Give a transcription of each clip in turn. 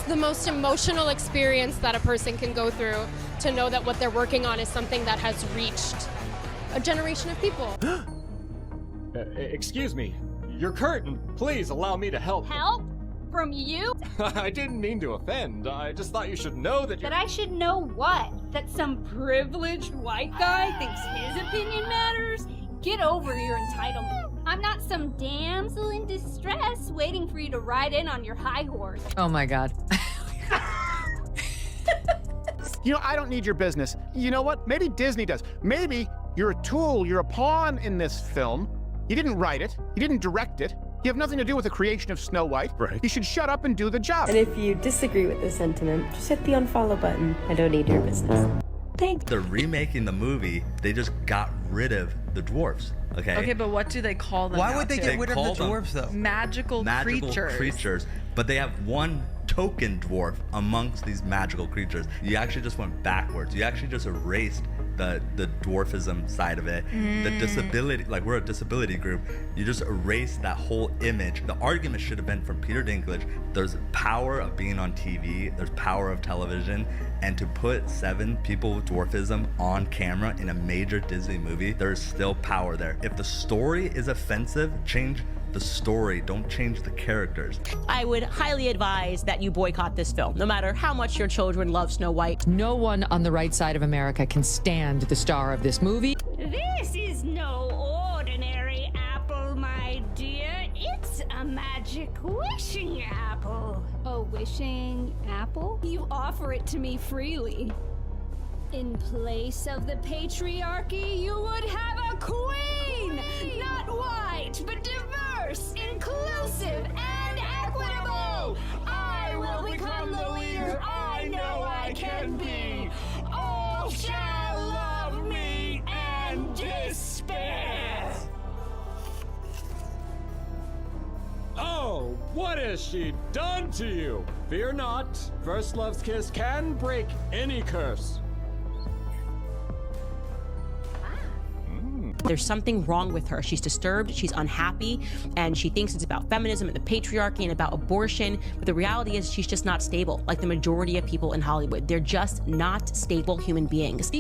the most emotional experience that a person can go through, to know that what they're working on is something that has reached a generation of people. Excuse me. Your curtain. Please allow me to help. Help? From you? I didn't mean to offend. I just thought you should know that That I should know what? That some privileged white guy thinks his opinion matters? Get over your entitlement. I'm not some damsel in distress waiting for you to ride in on your high horse. Oh my God. You know, I don't need your business. You know what? Maybe Disney does. Maybe you're a tool, you're a pawn in this film. You didn't write it, you didn't direct it. You have nothing to do with the creation of Snow White. Right. You should shut up and do the job. And if you disagree with this sentiment, just hit the unfollow button. I don't need your business. Thanks. They're remaking the movie. They just got rid of the dwarfs. Okay, but what do they call them? Why now, would they too? get rid of the call them dwarves, though? Magical creatures. But they have one token dwarf amongst these magical creatures. You actually just went backwards. You actually just erased the dwarfism side of it. The disability, like we're a disability group, you just erased that whole image. The argument should have been from Peter Dinklage, there's power of being on TV, there's power of television, and to put 7 people with dwarfism on camera in a major Disney movie, there's still power there. If the story is offensive, change the story, don't change the characters. I would highly advise that you boycott this film, no matter how much your children love Snow White. No one on the right side of America can stand the star of this movie. This is no ordinary apple, my dear. It's a magic wishing apple. A wishing apple? You offer it to me freely. In place of the patriarchy, you would have a queen! Not white, but diverse, inclusive, and equitable! I will become the leader I know I can be! All shall love me and despair! Oh, what has she done to you? Fear not. First love's kiss can break any curse. There's something wrong with her. She's disturbed, she's unhappy, and she thinks it's about feminism and the patriarchy and about abortion. But the reality is she's just not stable, like the majority of people in Hollywood. They're just not stable human beings.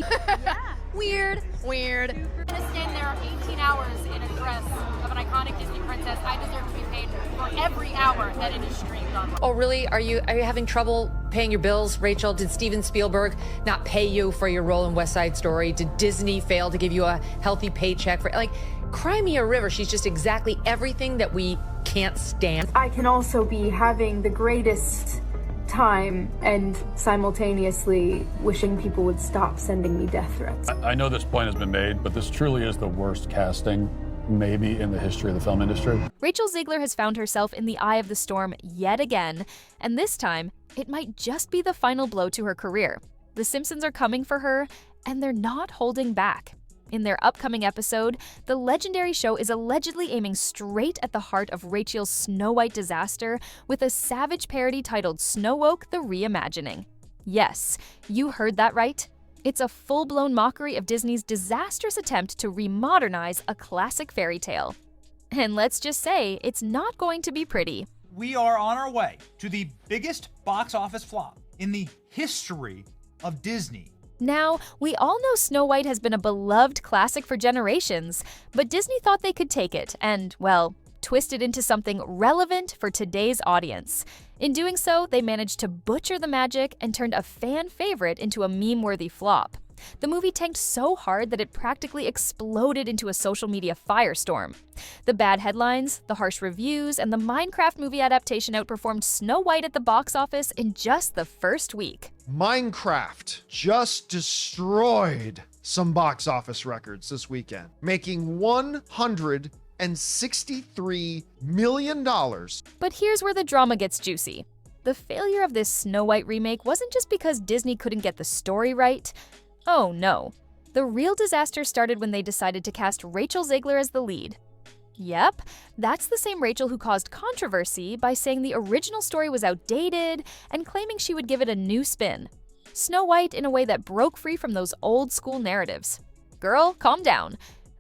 Weird. I'm gonna stand there 18 hours in a dress of an iconic Disney princess. I deserve to be paid for every hour that it is streamed on. Oh, really? Are you having trouble paying your bills, Rachel? Did Steven Spielberg not pay you for your role in West Side Story? Did Disney fail to give you a healthy paycheck for, like, Cry Me a River? She's just exactly everything that we can't stand. I can also be having the greatest time and simultaneously wishing people would stop sending me death threats. I know this point has been made, but this truly is the worst casting maybe in the history of the film industry. Rachel Zegler has found herself in the eye of the storm yet again, and this time, it might just be the final blow to her career. The Simpsons are coming for her, and they're not holding back. In their upcoming episode, the legendary show is allegedly aiming straight at the heart of Rachel's Snow White disaster with a savage parody titled Snow Woke the Reimagining. Yes, you heard that right. It's a full-blown mockery of Disney's disastrous attempt to remodernize a classic fairy tale. And let's just say, it's not going to be pretty. We are on our way to the biggest box office flop in the history of Disney. Now, we all know Snow White has been a beloved classic for generations, but Disney thought they could take it and, well, twist it into something relevant for today's audience. In doing so, they managed to butcher the magic and turned a fan favorite into a meme-worthy flop. The movie tanked so hard that it practically exploded into a social media firestorm. The bad headlines, the harsh reviews, and the Minecraft movie adaptation outperformed Snow White at the box office in just the first week. Minecraft just destroyed some box office records this weekend, making $163 million. But here's where the drama gets juicy. The failure of this Snow White remake wasn't just because Disney couldn't get the story right. Oh no. The real disaster started when they decided to cast Rachel Zegler as the lead. Yep, that's the same Rachel who caused controversy by saying the original story was outdated and claiming she would give it a new spin. Snow White in a way that broke free from those old school narratives. Girl, calm down.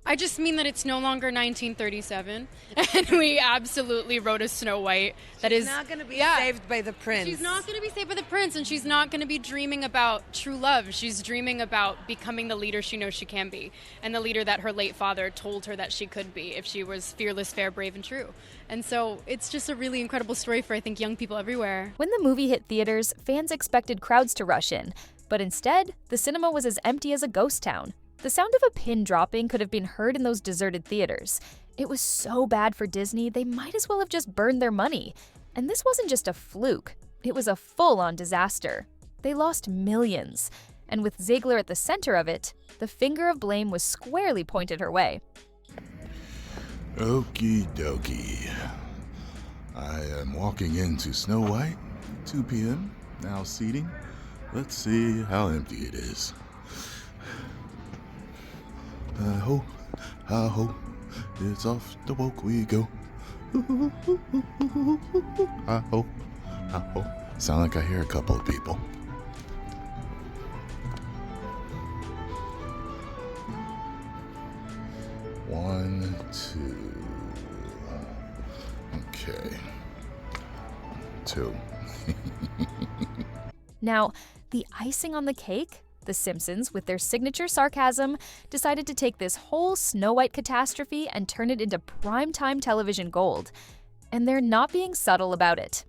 I just mean that it's no longer 1937, and we absolutely wrote a Snow White that is not going to be saved by the prince. She's not going to be saved by the prince, and she's not going to be dreaming about true love. She's dreaming about becoming the leader she knows she can be, and the leader that her late father told her that she could be if she was fearless, fair, brave, and true. And so it's just a really incredible story for, I think, young people everywhere. When the movie hit theaters, fans expected crowds to rush in, but instead, the cinema was as empty as a ghost town. The sound of a pin dropping could have been heard in those deserted theaters. It was so bad for Disney, they might as well have just burned their money. And this wasn't just a fluke, it was a full-on disaster. They lost millions. And with Zegler at the center of it, the finger of blame was squarely pointed her way. Okie dokie. I am walking into Snow White, 2 p.m., now seating. Let's see how empty it is. Hi-ho, it's off the walk we go. Hi-ho, hi-ho. Sound like I hear a couple of people. One, two. Okay. 2. Now, the icing on the cake? The Simpsons, with their signature sarcasm, decided to take this whole Snow White catastrophe and turn it into primetime television gold. And they're not being subtle about it.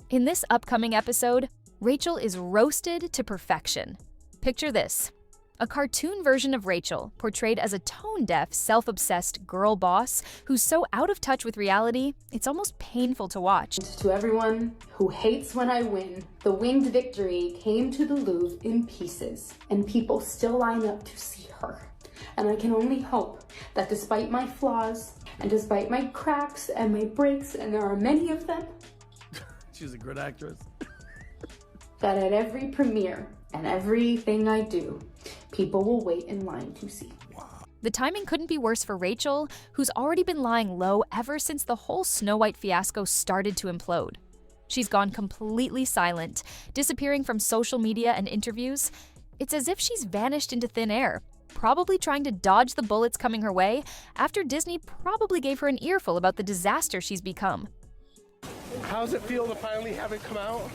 In this upcoming episode, Rachel is roasted to perfection. Picture this. A cartoon version of Rachel, portrayed as a tone-deaf, self-obsessed girl boss who's so out of touch with reality, it's almost painful to watch. To everyone who hates when I win, the winged victory came to the Louvre in pieces, and people still line up to see her. And I can only hope that despite my flaws, and despite my cracks and my breaks, and there are many of them, she's a good actress, that at every premiere and everything I do, people will wait in line to see. The timing couldn't be worse for Rachel, who's already been lying low ever since the whole Snow White fiasco started to implode. She's gone completely silent, disappearing from social media and interviews. It's as if she's vanished into thin air, probably trying to dodge the bullets coming her way after Disney probably gave her an earful about the disaster she's become. How does it feel to finally have it come out?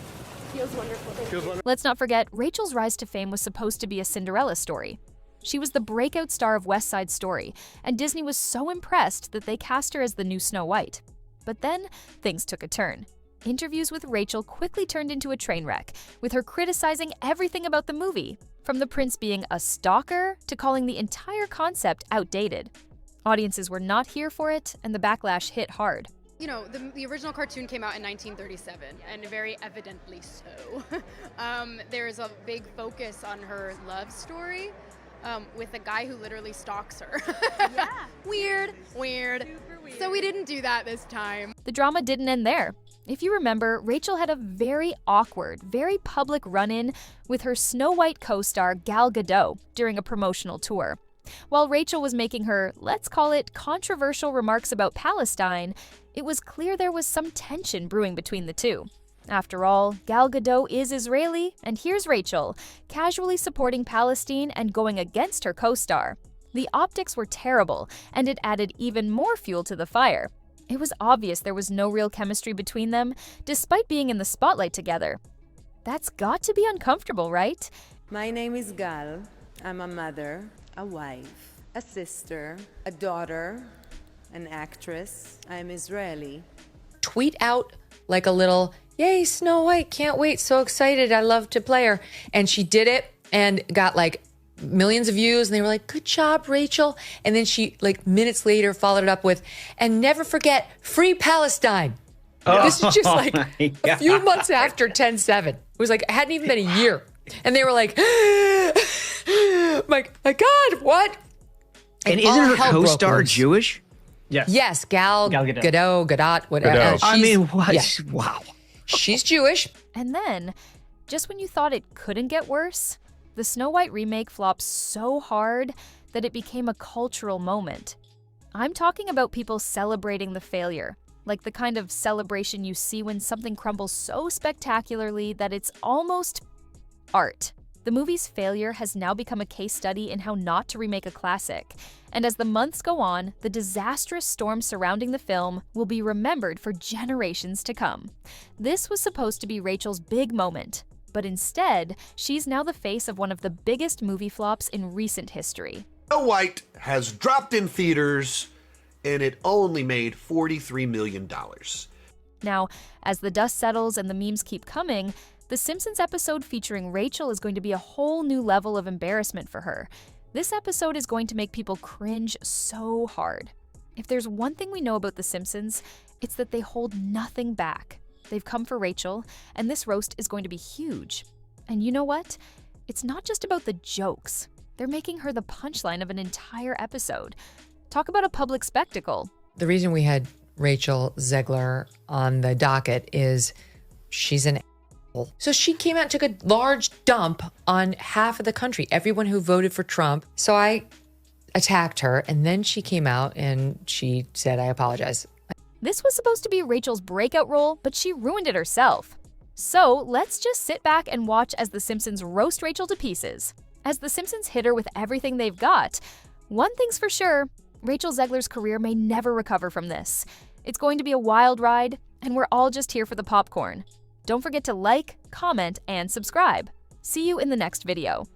Feels wonderful. Let's not forget, Rachel's rise to fame was supposed to be a Cinderella story. She was the breakout star of West Side Story, and Disney was so impressed that they cast her as the new Snow White. But then, things took a turn. Interviews with Rachel quickly turned into a train wreck, with her criticizing everything about the movie, from the prince being a stalker to calling the entire concept outdated. Audiences were not here for it, and the backlash hit hard. You know, the original cartoon came out in 1937, and very evidently so. There's a big focus on her love story with a guy who literally stalks her. Yeah. Weird. So we didn't do that this time. The drama didn't end there. If you remember, Rachel had a very awkward, very public run-in with her Snow White co-star Gal Gadot during a promotional tour. While Rachel was making her, let's call it, controversial remarks about Palestine, it was clear there was some tension brewing between the two. After all, Gal Gadot is Israeli, and here's Rachel, casually supporting Palestine and going against her co-star. The optics were terrible, and it added even more fuel to the fire. It was obvious there was no real chemistry between them, despite being in the spotlight together. That's got to be uncomfortable, right? My name is Gal. I'm a mother, a wife, a sister, a daughter, an actress. I'm Israeli. Tweet out like a little, yay, Snow White, can't wait, so excited, I love to play her. And she did it and got like millions of views, and they were like, good job, Rachel. And then she, like minutes later, followed it up with, and never forget, free Palestine. This is just like a few months after 10/7. It was like, it hadn't even been a year. And they were like, my God, what? And isn't her co-star Jewish? Yes, Gal Gadot, whatever. I mean, what? Yeah. Wow. She's Jewish. And then, just when you thought it couldn't get worse, the Snow White remake flopped so hard that it became a cultural moment. I'm talking about people celebrating the failure, like the kind of celebration you see when something crumbles so spectacularly that it's almost art. The movie's failure has now become a case study in how not to remake a classic. And as the months go on, the disastrous storm surrounding the film will be remembered for generations to come. This was supposed to be Rachel's big moment, but instead, she's now the face of one of the biggest movie flops in recent history. Snow White has dropped in theaters, and it only made $43 million. Now, as the dust settles and the memes keep coming, the Simpsons episode featuring Rachel is going to be a whole new level of embarrassment for her. This episode is going to make people cringe so hard. If there's one thing we know about The Simpsons, it's that they hold nothing back. They've come for Rachel, and this roast is going to be huge. And you know what? It's not just about the jokes. They're making her the punchline of an entire episode. Talk about a public spectacle. The reason we had Rachel Zegler on the docket is she's an asshole. So she came out and took a large dump on half of the country, everyone who voted for Trump. So I attacked her, and then she came out and she said, I apologize. This was supposed to be Rachel's breakout role, but she ruined it herself. So let's just sit back and watch as The Simpsons roast Rachel to pieces. As The Simpsons hit her with everything they've got, one thing's for sure, Rachel Zegler's career may never recover from this. It's going to be a wild ride, and we're all just here for the popcorn. Don't forget to like, comment, and subscribe. See you in the next video.